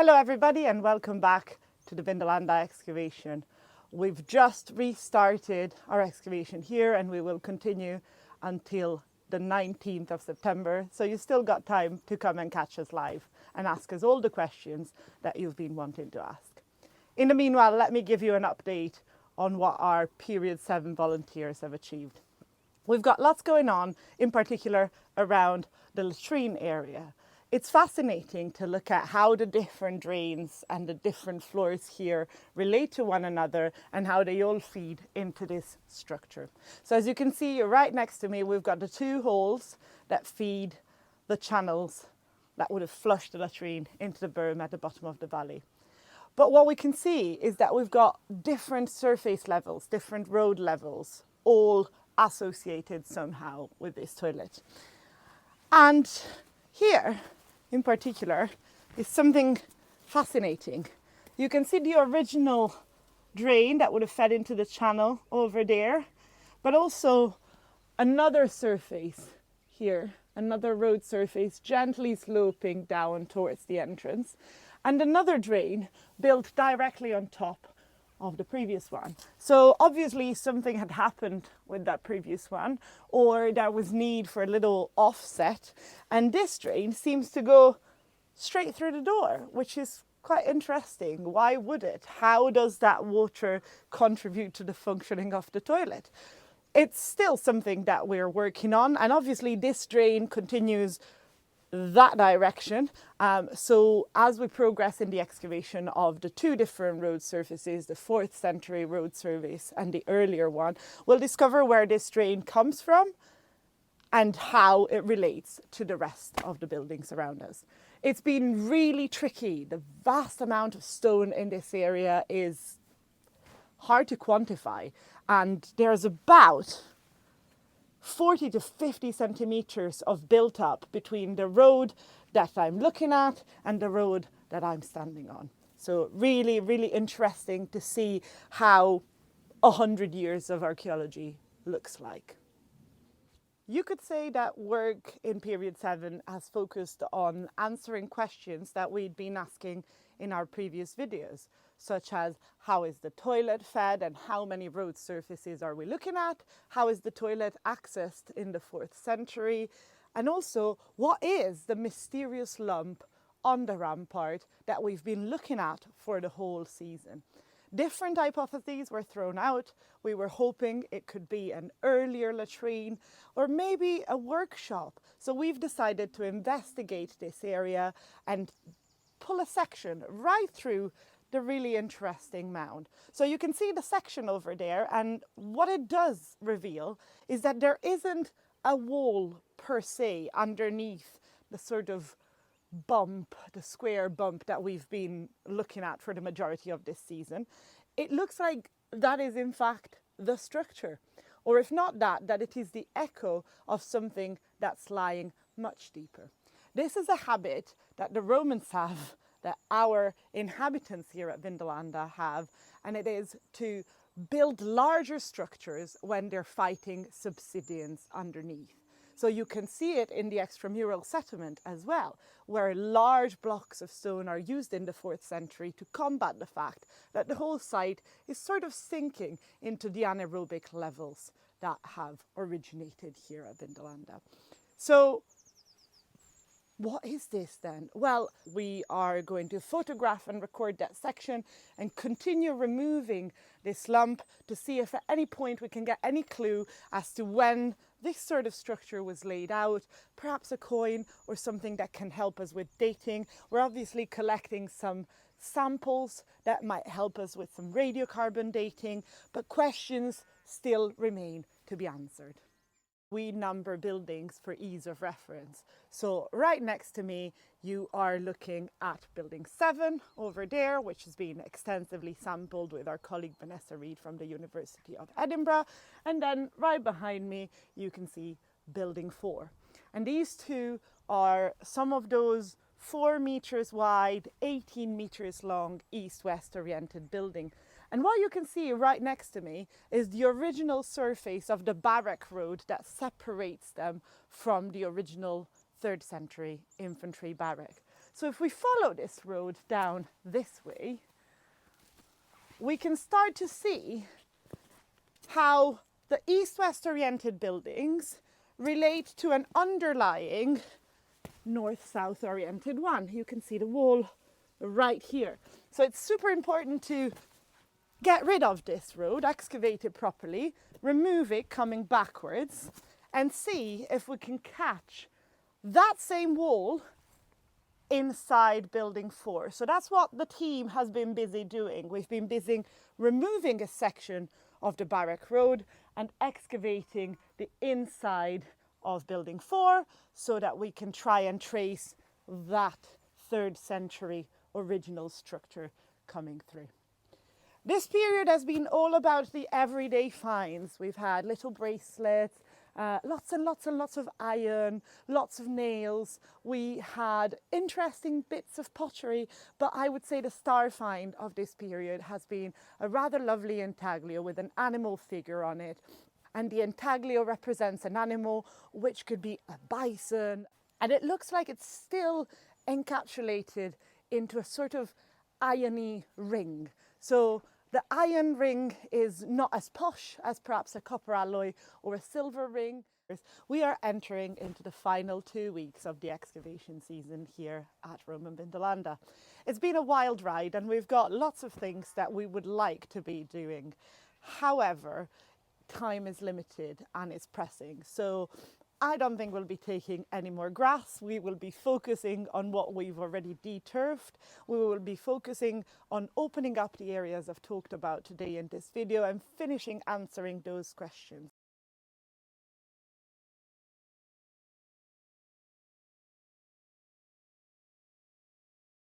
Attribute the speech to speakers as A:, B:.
A: Hello everybody and welcome back to the Vindolanda excavation. We've just restarted our excavation here and we will continue until the 19th of September. So you still got time to come and catch us live and ask us all the questions that you've been wanting to ask. In the meanwhile, let me give you an update on what our Period 7 volunteers have achieved. We've got lots going on, in particular around the latrine area. It's fascinating to look at how the different drains and the different floors here relate to one another and how they all feed into this structure. So as you can see right next to me, we've got the two holes that feed the channels that would have flushed the latrine into the berm at the bottom of the valley. But what we can see is that we've got different surface levels, different road levels, all associated somehow with this toilet. And here, in particular, is something fascinating. You can see the original drain that would have fed into the channel over there, but also another surface here, another road surface gently sloping down towards the entrance, and another drain built directly on top of the previous one. So obviously something had happened with that previous one, or there was need for a little offset, and this drain seems to go straight through the door, which is quite interesting. Why would it? How does that water contribute to the functioning of the toilet? It's still something that we're working on, and obviously this drain continues that direction. So as we progress in the excavation of the two different road surfaces, the 4th century road surface and the earlier one, we'll discover where this drain comes from and how it relates to the rest of the buildings around us. It's been really tricky. The vast amount of stone in this area is hard to quantify, and there's about 40 to 50 centimeters of built up between the road that I'm looking at and the road that I'm standing on. So really, really interesting to see how 100 years of archaeology looks like. You could say that work in Period 7 has focused on answering questions that we'd been asking in our previous videos, such as how is the toilet fed and how many road surfaces are we looking at? How is the toilet accessed in the 4th century? And also, what is the mysterious lump on the rampart that we've been looking at for the whole season? Different hypotheses were thrown out. We were hoping it could be an earlier latrine or maybe a workshop. So we've decided to investigate this area and pull a section right through the really interesting mound. So you can see the section over there, and what it does reveal is that there isn't a wall per se underneath the sort of bump, the square bump that we've been looking at for the majority of this season. It looks like that is in fact the structure, or if not that, that it is the echo of something that's lying much deeper. This is a habit that the Romans have, that our inhabitants here at Vindolanda have, and it is to build larger structures when they're fighting subsidence underneath. So you can see it in the extramural settlement as well, where large blocks of stone are used in the 4th century to combat the fact that the whole site is sort of sinking into the anaerobic levels that have originated here at Vindolanda. So what is this then? Well, we are going to photograph and record that section and continue removing this lump to see if at any point we can get any clue as to when this sort of structure was laid out, perhaps a coin or something that can help us with dating. We're obviously collecting some samples that might help us with some radiocarbon dating, but questions still remain to be answered. We number buildings for ease of reference. So right next to me, you are looking at building 7 over there, which has been extensively sampled with our colleague Vanessa Reid from the University of Edinburgh. And then right behind me, you can see building 4. And these two are some of those 4 meters wide, 18 meters long, east-west oriented building. And what you can see right next to me is the original surface of the barrack road that separates them from the original 3rd century infantry barrack. So if we follow this road down this way, we can start to see how the east-west oriented buildings relate to an underlying north-south oriented one. You can see the wall right here. So it's super important to get rid of this road, excavate it properly, remove it coming backwards, and see if we can catch that same wall inside building 4. So that's what the team has been busy doing. We've been busy removing a section of the barrack road and excavating the inside of building 4 so that we can try and trace that 3rd century original structure coming through. This period has been all about the everyday finds. We've had little bracelets, lots and lots of iron, lots of nails. We had interesting bits of pottery, but I would say the star find of this period has been a rather lovely intaglio with an animal figure on it. And the intaglio represents an animal which could be a bison. And it looks like it's still encapsulated into a sort of irony ring. So the iron ring is not as posh as perhaps a copper alloy or a silver ring. We are entering into the final 2 weeks of the excavation season here at Roman Vindolanda. It's been a wild ride and we've got lots of things that we would like to be doing. However, time is limited and it's pressing. So I don't think we'll be taking any more grass. We will be focusing on what we've already deturfed. We will be focusing on opening up the areas I've talked about today in this video and finishing answering those questions.